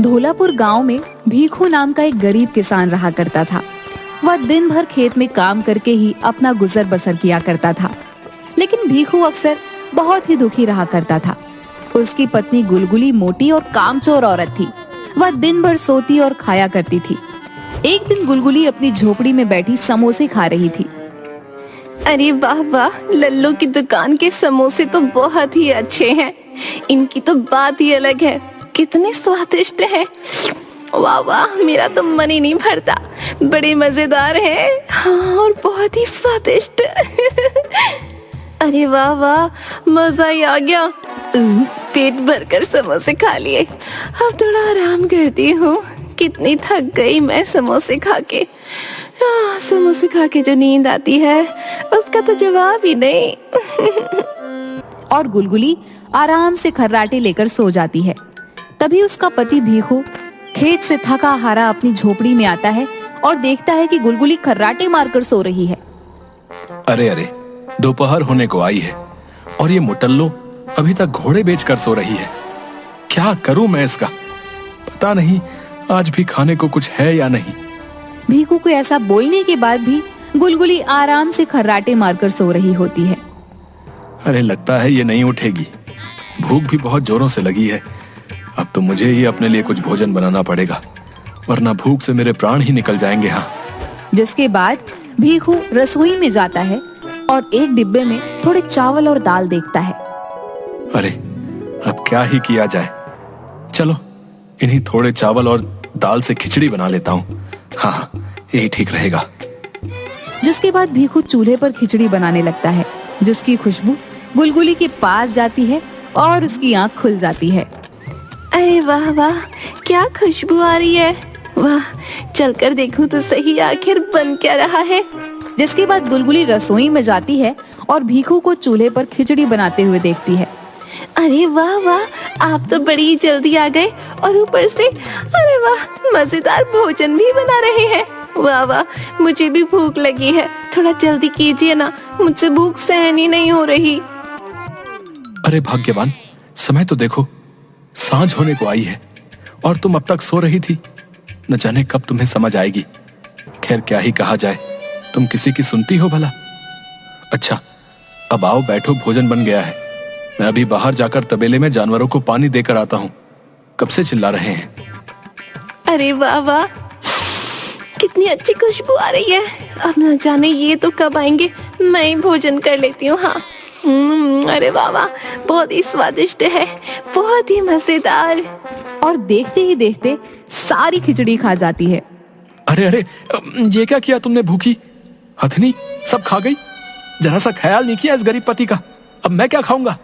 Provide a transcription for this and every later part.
धोलापुर गांव में भीखू नाम का एक गरीब किसान रहा करता था। वह दिन भर खेत में काम करके ही अपना गुजर बसर किया करता था। लेकिन भीखू अक्सर बहुत ही दुखी रहा करता था। उसकी पत्नी गुलगुली मोटी और कामचोर औरत थी। वह दिन भर सोती और खाया करती थी। एक दिन गुलगुली अपनी झोपड़ी में बैठी समोसे खा रही थी। अरे वाह वाह, लल्लू की दुकान के समोसे तो बहुत ही अच्छे हैं। इनकी तो बात ही अलग है, कितने स्वादिष्ट हैं। वाह वाह, मेरा तो मन ही नहीं भरता। बड़े मजेदार हैं, हाँ, और बहुत ही स्वादिष्ट। अरे वाह वाह, मजा ही आ गया। पेट भरकर समोसे खा लिए। अब थोड़ा आराम करती हूँ। कितनी थक गई मैं समोसे खा के। समोसे खा के जो नींद आती है उसका तो जवाब ही नहीं। और गुलगुली आराम से खर्राटे लेकर सो जाती है। तभी उसका पति भीखू खेत से थका हारा अपनी झोपड़ी में आता है और देखता है कि गुलगुली खर्राटे मारकर सो रही है। अरे अरे, दोपहर होने को आई है और ये मुटल्लो अभी तक घोड़े बेचकर सो रही है। क्या करूं मैं इसका? पता नहीं आज भी खाने को कुछ है या नहीं। भीखू को ऐसा बोलने के बाद भी गुलगुली आराम से खर्राटे मारकर सो रही होती है। अरे लगता है ये नहीं उठेगी। भूख भी बहुत जोरों से लगी है। अब तो मुझे ही अपने लिए कुछ भोजन बनाना पड़ेगा, वरना भूख से मेरे प्राण ही निकल जाएंगे। हाँ। जिसके बाद भीखू रसोई में जाता है और एक डिब्बे में थोड़े चावल और दाल देखता है। अरे अब क्या ही किया जाए, चलो इन्हीं थोड़े चावल और दाल से खिचड़ी बना लेता हूँ। हाँ, यही ठीक रहेगा। जिसके बाद भीखू चूल्हे पर खिचड़ी बनाने लगता है, जिसकी खुशबू गुलगुली के पास जाती है और उसकी आंख खुल जाती है। अरे वाह वाह, क्या खुशबू आ रही है। वाह, चलकर देखूं तो सही आखिर बन क्या रहा है। जिसके बाद गुलगुली रसोई में जाती है और भीखू को चूल्हे पर खिचड़ी बनाते हुए देखती है। अरे वाह वाह, आप तो बड़ी जल्दी आ गए और ऊपर से अरे वाह, मजेदार भोजन भी बना रहे हैं। वाह वाह, मुझे भी भूख लगी है। थोड़ा जल्दी कीजिए ना, मुझसे भूख सहन ही नहीं हो रही। अरे भाग्यवान, समय तो देखो, सांझ होने को आई है और तुम अब तक सो रही थी। न जाने कब तुम्हें समझ आएगी। खैर क्या ही कहा जाए, तुम किसी की सुनती हो भला? अच्छा, अब आओ बैठो, भोजन बन गया है। मैं अभी बाहर जाकर तबेले में जानवरों को पानी देकर आता हूँ। कब से चिल्ला रहे हैं। अरे वाह वाह, कितनी अच्छी खुशबू आ रही है। अब न जाने ये तो कब आएंगे। मैं ही भोजन कर लेती हूँ। हाँ, अरे वाह वाह, बहुत ही स्वादिष्ट है, बहुत ही मजेदार। और देखते ही देखते सारी खिचड़ी खा जाती है। अरे अरे, ये क्या किया तुमने भूखी? हथनी सब खा गई। जरा सा ख्याल नहीं किया इस गरीब पति का। अब मैं क्या खाऊंगा?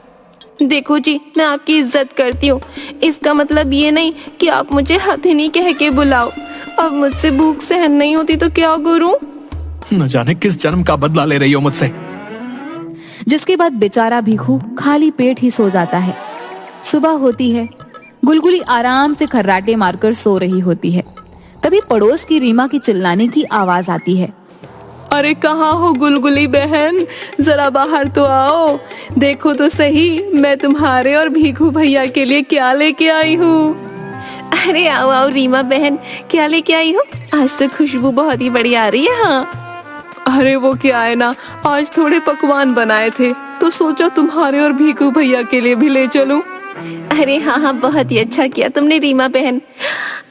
देखो जी, मैं आपकी इज्जत करती हूँ। इसका मतलब ये नहीं कि आप मुझे हथिनी कह के बुलाओ। अब मुझसे भूख सहन नहीं होती तो क्या करूं? न जाने किस जन्म का बदला ले रही हो मुझसे। जिसके बाद बेचारा भीखू खाली पेट ही सो जाता है। सुबह होती है, गुलगुली आराम से खर्राटे मारकर सो रही होती है। तभी पड़ोस की रीमा की चिल्लाने की आवाज आती है। अरे कहाँ हो गुलगुली बहन, जरा बाहर तो आओ। देखो तो सही, मैं तुम्हारे और भीखू भैया के लिए क्या लेके आई हूँ। अरे आओ आओ रीमा बहन, क्या लेके आई हो? आज तो खुशबू बहुत ही बढ़िया आ रही है। हाँ, अरे वो क्या है ना, आज थोड़े पकवान बनाए थे तो सोचा तुम्हारे और भीखू भैया के लिए भी ले चलूं। अरे हाँ हाँ, बहुत ही अच्छा किया तुमने रीमा बहन।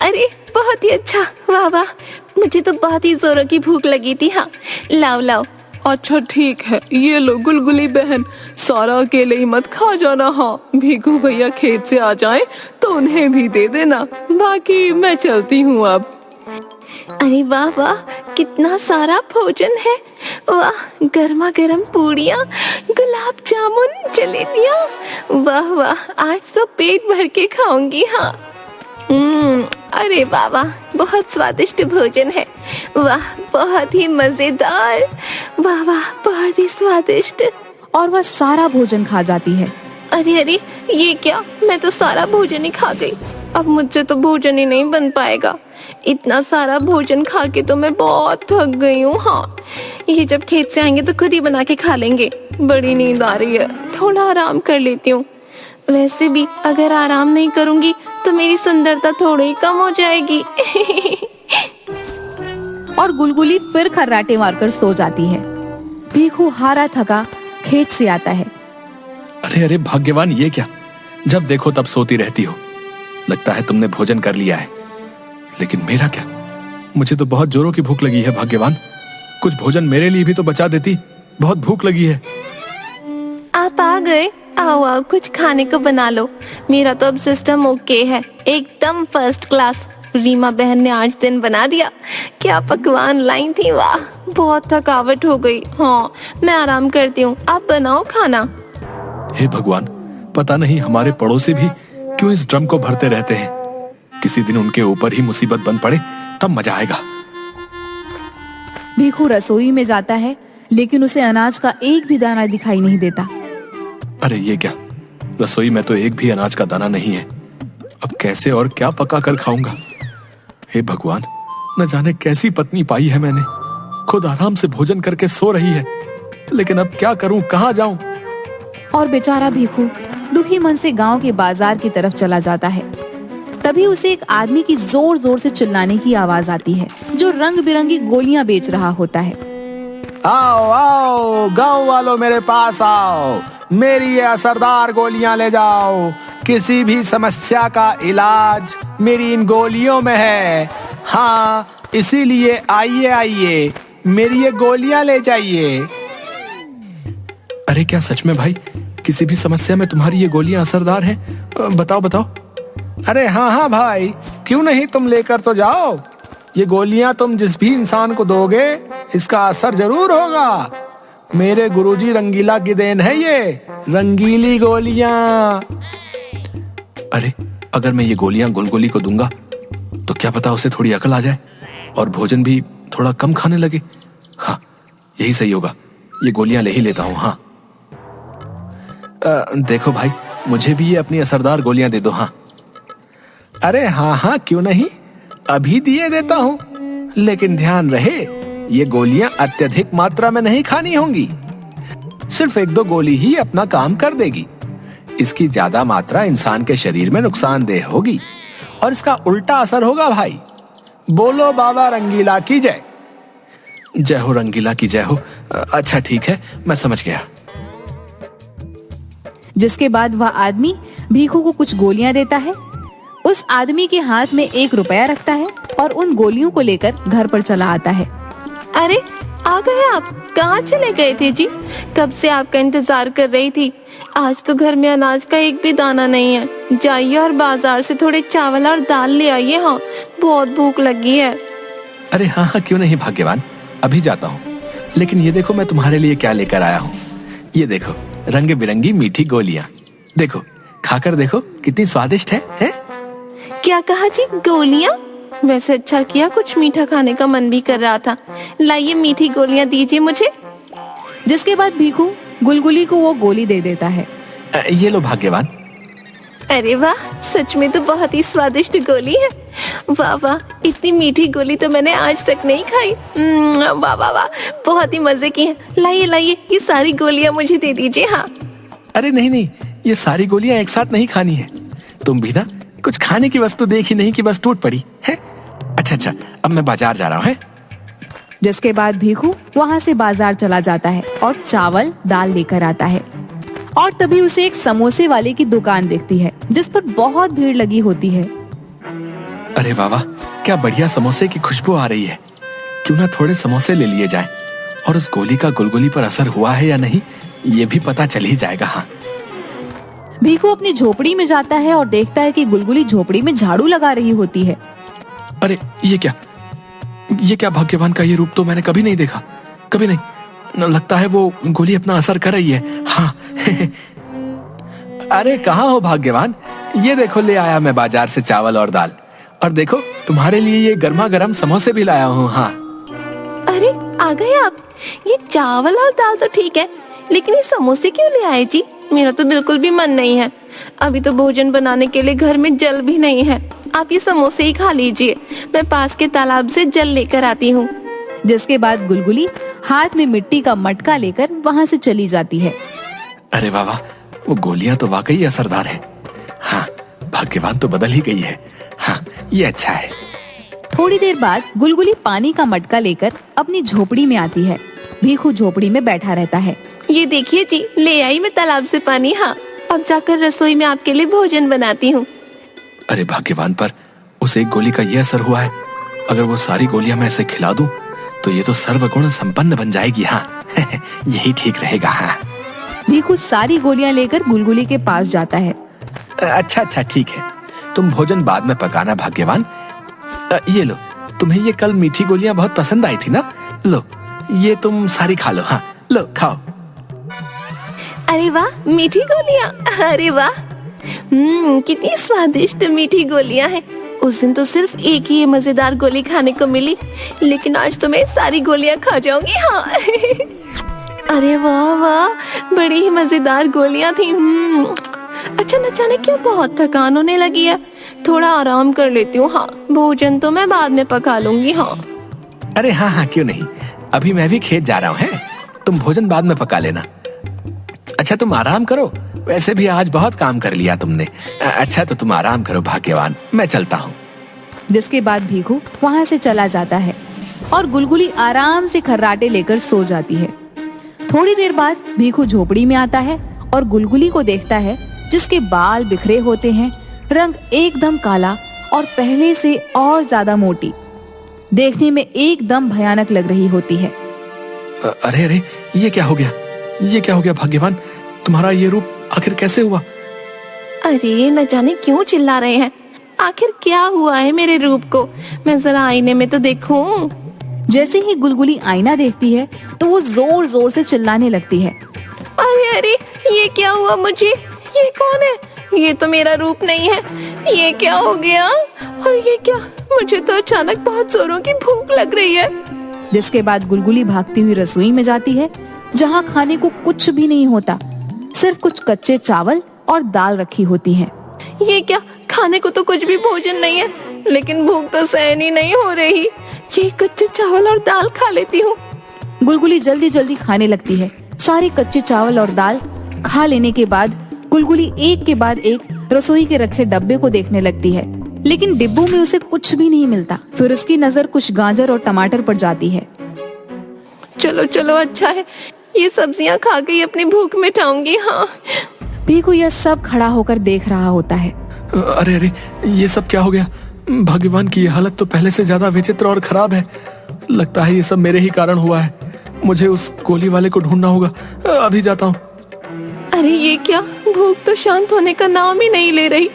अरे बहुत ही अच्छा, वाह वाह, मुझे तो बहुत ही जोरों की भूख लगी थी। हाँ, लाओ लाओ। अच्छा ठीक है, ये लो गुलगुली बहन, सारा अकेले ही मत खा जाना। हाँ, भीखू भैया खेत से आ जाएं तो उन्हें भी दे देना। बाकी मैं चलती हूँ अब। अरे वाह वाह, कितना सारा भोजन है। वाह, गर्मा गर्म पूड़ियाँ, गुलाब जामुन, जलेबियाँ। वाह वाह, आज तो पेट भर के खाऊंगी। हाँ, अरे वाह वाह, बहुत स्वादिष्ट भोजन है। वाह, बहुत ही मजेदार। वाह वाह, बहुत ही स्वादिष्ट। और वह सारा भोजन खा जाती है। अरे अरे, ये क्या, मैं तो सारा भोजन ही खा गई। अब मुझसे तो भोजन ही नहीं बन पाएगा। इतना सारा भोजन खा के तो मैं बहुत थक गई हूँ। हाँ, ये जब खेत से आएंगे तो खुद ही बना के खा लेंगे। बड़ी नींद आ रही है, थोड़ा आराम कर लेती हूँ। वैसे भी अगर आराम नहीं करूंगी तो मेरी सुंदरता थोड़ी ही कम हो जाएगी। और गुलगुली फिर खर्राटे मारकर सो जाती है। भीखू हारा थका खेत से आता है। अरे अरे भाग्यवान, ये क्या? जब देखो तब सोती रहती हो। लगता है तुमने भोजन कर लिया है, लेकिन मेरा क्या? मुझे तो बहुत जोरों की भूख लगी है भाग्यवान। कुछ भोजन मेरे लिए भी तो बचा देती, बहुत भूख लगी है। आप आ गए? आओ आओ, कुछ खाने को बना लो। मेरा तो अब सिस्टम ओके है, एकदम फर्स्ट क्लास। रीमा बहन ने आज दिन बना दिया। क्या पकवान लाई थी, वाह! बहुत थकावट हो गई। हाँ, मैं आराम करती हूँ, आप बनाओ खाना। हे भगवान, पता नहीं हमारे पड़ोसी भी क्यों इस ड्रम को भरते रहते हैं। किसी दिन उनके ऊपर ही मुसीबत बन पड़े तब मजा आएगा। भीखू रसोई में जाता है, लेकिन उसे अनाज का एक भी दाना दिखाई नहीं देता। अरे ये क्या? रसोई में तो एक भी अनाज का दाना नहीं है। अब कैसे और क्या पका कर खाऊंगा? हे भगवान, न जाने कैसी पत्नी पाई है मैंने। खुद आराम से भोजन करके सो रही है, लेकिन अब क्या करूं, कहां जाऊं? और बेचारा भीखू दुखी मन से गांव के बाजार की तरफ चला जाता है। तभी उसे एक आदमी की जोर जोर से चिल्लाने की आवाज आती है, जो रंग बिरंगी गोलियां बेच रहा होता है। आओ आओ गांव वालों, मेरे पास आओ। मेरी ये असरदार गोलियां ले जाओ। किसी भी समस्या का इलाज मेरी इन गोलियों में है। हाँ, इसीलिए आइए आइए, मेरी ये गोलियां ले जाइए। अरे क्या सच में भाई, किसी भी समस्या में तुम्हारी ये गोलियां असरदार हैं? बताओ बताओ। अरे हाँ हाँ भाई, क्यों नहीं, तुम लेकर तो जाओ। ये गोलियां तुम जिस भी इंसान को दोगे, इसका असर जरूर होगा। मेरे गुरुजी रंगीला की देन है ये रंगीली गोलियां। अरे अगर मैं ये गोलियां गुलगुली को दूंगा तो क्या पता उसे थोड़ी अकल आ जाए और भोजन भी थोड़ा कम खाने लगे। हाँ, यही सही होगा, ये गोलियां ले ही लेता हूँ। हाँ देखो भाई, मुझे भी ये अपनी असरदार गोलियां दे दो। हाँ अरे हाँ हाँ, क्यों नहीं, अभी दिए देता हूँ। लेकिन ध्यान रहे, ये गोलियां अत्यधिक मात्रा में नहीं खानी होंगी। सिर्फ 1-2 गोली ही अपना काम कर देगी। इसकी ज्यादा मात्रा इंसान के शरीर में नुकसानदेह होगी और इसका उल्टा असर होगा भाई। बोलो बाबा रंगीला की जय। जय हो रंगीला की जय हो। अच्छा ठीक है, मैं समझ गया। जिसके बाद वह आदमी भीखू को कुछ गोलियां देता है। उस आदमी के हाथ में 1 रुपया रखता है और उन गोलियों को लेकर घर पर चला आता है। अरे आ गए आप? कहाँ चले गए थे जी? कब से आपका इंतजार कर रही थी। आज तो घर में अनाज का एक भी दाना नहीं है। जाइए और बाजार से थोड़े चावल और दाल ले आइए। हाँ, बहुत भूख लगी है। अरे हाँ हाँ, क्यों नहीं भाग्यवान, अभी जाता हूँ। लेकिन ये देखो मैं तुम्हारे लिए क्या लेकर आया हूँ। ये देखो, रंग बिरंगी मीठी गोलियां। देखो, खाकर देखो कितनी स्वादिष्ट है? क्या कहा जी, गोलियां? वैसे अच्छा किया, कुछ मीठा खाने का मन भी कर रहा था। लाइए मीठी गोलियां दीजिए मुझे। जिसके बाद भीखू गुलगुली को वो गोली दे देता है। ये लो भाग्यवान। अरे वाह, सच में तो बहुत ही स्वादिष्ट गोली है। वाह वाह, इतनी मीठी गोली तो मैंने आज तक नहीं खाई। वाह वाह वाह, बहुत ही मजे की है। लाइए लाइए, ये सारी गोलियां मुझे दे दीजिए। हाँ अरे नहीं नहीं, ये सारी गोलियां एक साथ नहीं खानी है। तुम भी ना कुछ खाने की वस्तु देखी नहीं कि बस टूट पड़ी है। अच्छा, अब मैं बाजार जा रहा हूँ। जिसके बाद भीखू वहाँ से बाजार चला जाता है और चावल दाल लेकर आता है। और तभी उसे एक समोसे वाले की दुकान दिखती है, जिस पर बहुत भीड़ लगी होती है। अरे वाह, क्या बढ़िया समोसे की खुशबू आ रही है। क्यों ना थोड़े समोसे ले लिए जाएं और उस गोली का गुलगुली पर असर हुआ है या नहीं, ये भी पता चल ही जाएगा। हाँ, भीखू अपनी झोपड़ी में जाता है और देखता है कि गुलगुली झोपड़ी में झाड़ू लगा रही होती है। अरे ये क्या भाग्यवान का ये रूप तो मैंने कभी नहीं देखा, कभी नहीं। लगता है वो गोली अपना असर कर रही है। हाँ अरे कहाँ हो भाग्यवान, ये देखो ले आया मैं बाजार से चावल और दाल। और देखो तुम्हारे लिए ये गर्मा गर्म समोसे भी लाया हूँ। हाँ अरे आ गए आप? ये चावल और दाल तो ठीक है, लेकिन ये समोसे क्यों ले आए जी? मेरा तो बिल्कुल भी मन नहीं है। अभी तो भोजन बनाने के लिए घर में जल भी नहीं है। आप ये समोसे ही खा लीजिए, मैं पास के तालाब से जल लेकर आती हूँ। जिसके बाद गुलगुली हाथ में मिट्टी का मटका लेकर वहाँ से चली जाती है। अरे वाह, वो गोलियां तो वाकई असरदार है। हाँ, भाग्यवान तो बदल ही गई है। हाँ, ये अच्छा है। थोड़ी देर बाद गुलगुली पानी का मटका लेकर अपनी झोपड़ी में आती है। भीखू झोपड़ी में बैठा रहता है। ये देखिए जी, ले आई मैं तालाब से पानी। हाँ, अब जाकर रसोई में आपके लिए भोजन बनाती हूँ। अरे भाग्यवान पर उस एक गोली का ये असर हुआ है। अगर वो सारी गोलियां मैं इसे खिला दूं तो ये तो सर्वगुण संपन्न बन जाएगी। हाँ यही ठीक रहेगा। हाँ, भीखू सारी गोलियां लेकर गुलगुली के पास जाता है। अच्छा अच्छा ठीक है, तुम भोजन बाद में पकाना भाग्यवान। ये लो, तुम्हें ये कल मीठी गोलियां बहुत पसंद आई थी ना, लो ये तुम सारी खा लो। हाँ लो खाओ। अरे वाह, मीठी गोलियां। अरे वाह, कितनी स्वादिष्ट मीठी गोलियां हैं। उस दिन तो सिर्फ एक ही ये मजेदार गोली खाने को मिली, लेकिन आज तो मैं सारी गोलियां खा जाऊंगी। हाँ अरे वाह वाह, बड़ी ही मजेदार गोलियां थी। अच्छा, न जाने क्यों बहुत थकान होने लगी है। थोड़ा आराम कर लेती हूँ। हाँ, भोजन तो मैं बाद में पका लूंगी। हाँ। अरे हाँ हाँ क्यों नहीं, अभी मैं भी खेत जा रहा हूँ। तुम भोजन बाद में पका लेना। अच्छा तुम आराम करो, वैसे भी आज बहुत काम कर लिया तुमने। अच्छा तो तुम आराम करो भाग्यवान, मैं चलता हूँ। जिसके बाद भीखू वहाँ से चला जाता है और गुलगुली आराम से खर्राटे लेकर सो जाती है। थोड़ी देर बाद भीखू झोपड़ी में आता है और गुलगुली को देखता है, जिसके बाल बिखरे होते हैं, रंग एकदम काला और पहले से और ज्यादा मोटी, देखने में एकदम भयानक लग रही होती है। अरे अरे, ये क्या हो गया? ये क्या हो गया भाग्यवान? तुम्हारा ये रूप आखिर कैसे हुआ? अरे न जाने क्यों चिल्ला रहे हैं। आखिर क्या हुआ है मेरे रूप को? मैं जरा आईने में तो देखूं। जैसे ही गुलगुली आईना देखती है तो वो जोर जोर से चिल्लाने लगती है। अरे अरे, ये क्या हुआ मुझे? ये कौन है? ये तो मेरा रूप नहीं है। ये क्या हो गया? और ये क्या? मुझे तो अचानक बहुत जोरों की भूख लग रही है। जिसके बाद गुलगुली भागती हुई रसोई में जाती है, जहाँ खाने को कुछ भी नहीं होता, सिर्फ कुछ कच्चे चावल और दाल रखी होती है। ये क्या? खाने को तो कुछ भी भोजन नहीं है, लेकिन भूख तो सहन ही नहीं हो रही। ये कच्चे चावल और दाल खा लेती हूँ। गुलगुली जल्दी जल्दी खाने लगती है। सारे कच्चे चावल और दाल खा लेने के बाद गुलगुली एक के बाद एक रसोई के रखे डब्बे को देखने लगती है, लेकिन डिब्बों में उसे कुछ भी नहीं मिलता। फिर उसकी नजर कुछ गाजर और टमाटर पर जाती है। चलो चलो, अच्छा है, ये सब्जियां खा के ही अपनी भूख मिटाऊंगी। हाँ। भीखू यह सब खड़ा होकर देख रहा होता है। अरे अरे, ये सब क्या हो गया? भगवान की ये हालत तो पहले से ज्यादा विचित्र और खराब है। लगता है ये सब मेरे ही कारण हुआ है। मुझे उस गोली वाले को ढूंढना होगा। अभी जाता हूँ। अरे ये क्या? भूख तो शांत होने का नाम ही नहीं ले रही।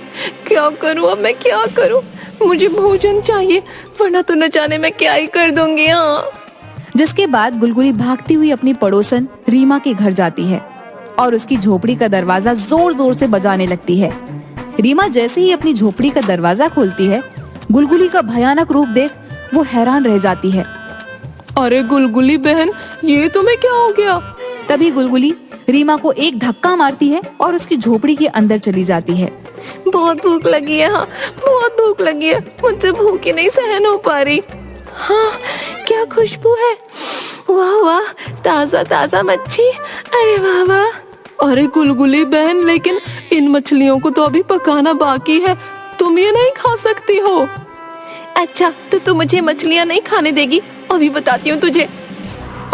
क्या करूँ अब मैं, क्या करूँ? मुझे भोजन चाहिए, वरना तो न जाने मैं क्या ही कर दूंगी। हाँ। जिसके बाद गुलगुली भागती हुई अपनी पड़ोसन रीमा के घर जाती है और उसकी झोपड़ी का दरवाजा जोर जोर से बजाने लगती है। रीमा जैसे ही अपनी झोपड़ी का दरवाजा खोलती है, गुलगुली का भयानक रूप देख वो हैरान रह जाती है। अरे गुलगुली बहन, ये तुम्हें क्या हो गया? तभी गुलगुली रीमा को एक धक्का मारती है और उसकी झोपड़ी के अंदर चली जाती है। बहुत भूख लगी है। हाँ, बहुत भूख लगी है। मुझसे भूख ही नहीं सहन हो पा रही। हाँ, क्या खुशबू है। वाह वाह, ताजा ताजा मच्छी। अरे वाह वाह। अरे गुलगुली बहन, लेकिन इन मछलियों को तो अभी पकाना बाकी है। तुम ये नहीं खा सकती हो। अच्छा, तो तू मुझे मछलियाँ नहीं खाने देगी? अभी बताती हूँ तुझे।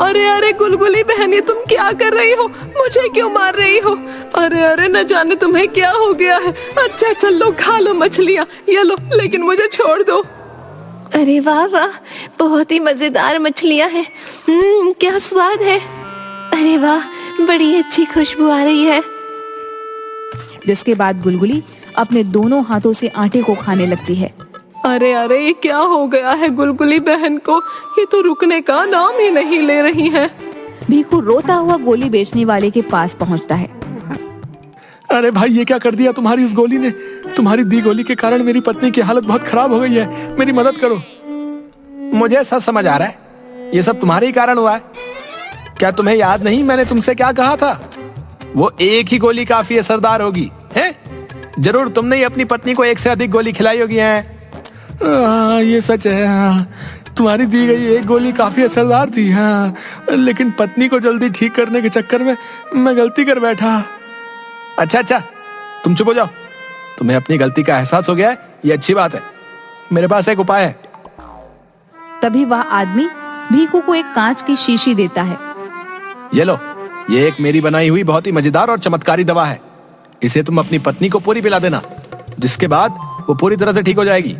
अरे अरे गुलगुली बहन, ये तुम क्या कर रही हो? मुझे क्यों मार रही हो? अरे अरे, न जाने तुम्हें क्या हो गया है। अच्छा चलो, खा लो मछलियाँ, ये लो, लेकिन मुझे छोड़ दो। अरे वाह वाह, बहुत ही मजेदार मछलियाँ हैं। क्या स्वाद है। अरे वाह, बड़ी अच्छी खुशबू आ रही है। जिसके बाद गुलगुली अपने दोनों हाथों से आटे को खाने लगती है। अरे अरे, ये क्या हो गया है गुलगुली बहन को? ये तो रुकने का नाम ही नहीं ले रही है। भीखू रोता हुआ गोली बेचने वाले के पास पहुंचता है। अरे भाई, ये क्या कर दिया तुम्हारी उस गोली ने? तुम्हारी दी गोली के कारण मेरी पत्नी की हालत बहुत खराब हो गई है। मेरी मदद करो। मुझे सब समझ आ रहा है, ये सब तुम्हारे ही कारण हुआ है। क्या तुम्हें याद नहीं मैंने तुमसे क्या कहा था? वो एक ही गोली काफी असरदार होगी, है? जरूर तुमने ही अपनी पत्नी को एक से अधिक गोली खिलाई होगी। है ये सच है। हाँ, तुम्हारी दी गई एक गोली काफी असरदार थी। हाँ, लेकिन पत्नी को जल्दी ठीक करने के चक्कर में मैं गलती कर बैठा। अच्छा अच्छा, तुम चुप हो जाओ। तुम्हें अपनी गलती का एहसास हो गया है, ये अच्छी बात है। मेरे पास एक उपाय है। तभी वह आदमी भीखू को एक कांच की शीशी देता है। ये लो, ये एक मेरी बनाई हुई बहुत ही मजेदार और चमत्कारी दवा है। इसे तुम अपनी पत्नी को पूरी पिला देना, जिसके बाद वो पूरी तरह से ठीक हो जाएगी।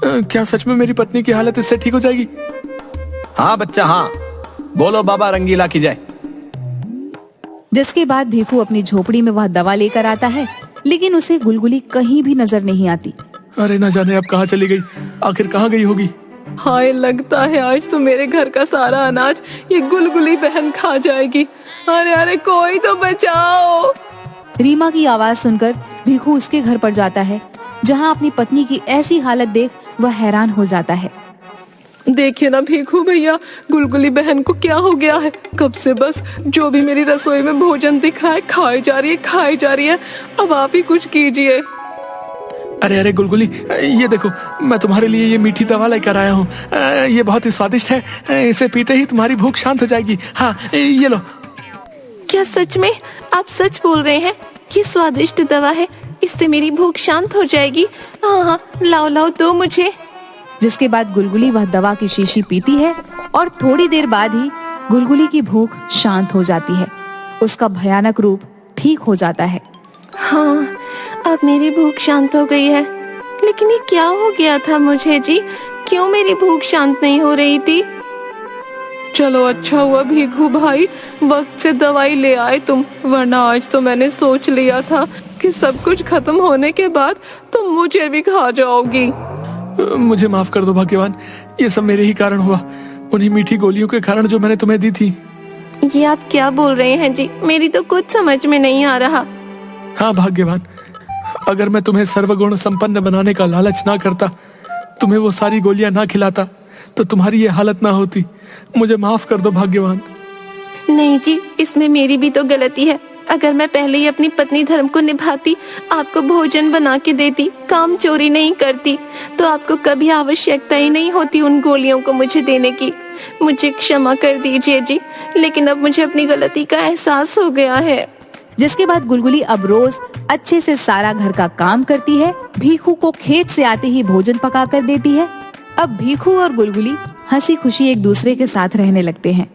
क्या सच में मेरी पत्नी की हालत इससे ठीक हो जाएगी? हाँ बच्चा हाँ, बोलो बाबा रंगीला की जय। जिसके बाद भीखू अपनी झोपड़ी में वह दवा लेकर आता है, लेकिन उसे गुलगुली कहीं भी नजर नहीं आती। अरे न जाने अब कहाँ चली गई, आखिर कहाँ गई होगी। हाय, लगता है आज तो मेरे घर का सारा अनाज ये गुलगुली बहन खा जाएगी। अरे अरे कोई तो बचाओ। रीमा की आवाज सुनकर भीखू उसके घर पर जाता है, जहाँ अपनी पत्नी की ऐसी हालत देख वह हैरान हो जाता है। देखिए ना भीखू भैया, गुलगुली बहन को क्या हो गया है। कब से बस जो भी मेरी रसोई में भोजन दिख रहा है खाई जा रही है। अब आप ही कुछ कीजिए। अरे अरे गुलगुली, ये देखो मैं तुम्हारे लिए ये मीठी दवा लेकर आया हूँ। ये बहुत ही स्वादिष्ट है, इसे पीते ही तुम्हारी भूख शांत हो जाएगी। हाँ ये लो। क्या सच में आप सच बोल रहे हैं? ये स्वादिष्ट दवा है, इससे मेरी भूख शांत हो जाएगी। हाँ हाँ, लाओ लाओ दो मुझे। जिसके बाद गुलगुली वह दवा की शीशी पीती है और थोड़ी देर बाद ही गुलगुली की भूख शांत हो जाती है। उसका भयानक रूप ठीक हो जाता है। हाँ, अब मेरी भूख शांत हो गई है। लेकिन ये क्या हो गया था मुझे जी? क्यों मेरी भूख शांत नहीं हो रही थी? चलो अच्छा हुआ भीखू भाई, वक्त से दवाई ले आए तुम, वरना आज तो मैंने सोच लिया था कि सब कुछ खत्म होने के बाद तुम मुझे भी खा जाओगी। मुझे माफ कर दो भाग्यवान, ये सब मेरे ही कारण हुआ, उन्हीं मीठी गोलियों के कारण जो मैंने तुम्हें दी थी। ये आप क्या बोल रहे हैं जी? मेरी तो कुछ समझ में नहीं आ रहा। हाँ भाग्यवान, अगर मैं तुम्हें सर्वगुण संपन्न बनाने का लालच ना करता, तुम्हें वो सारी गोलियां ना खिलाता, तो तुम्हारी ये हालत ना होती। मुझे माफ कर दो भाग्यवान। नहीं जी, इसमें मेरी भी तो गलती है। अगर मैं पहले ही अपनी पत्नी धर्म को निभाती, आपको भोजन बना के देती, काम चोरी नहीं करती, तो आपको कभी आवश्यकता ही नहीं होती उन गोलियों को मुझे देने की। मुझे क्षमा कर दीजिए जी, लेकिन अब मुझे अपनी गलती का एहसास हो गया है। जिसके बाद गुलगुली अब रोज अच्छे से सारा घर का काम करती है, भीखू को खेत से आते ही भोजन पका कर देती है। अब भीखू और गुलगुली हंसी खुशी एक दूसरे के साथ रहने लगते हैं।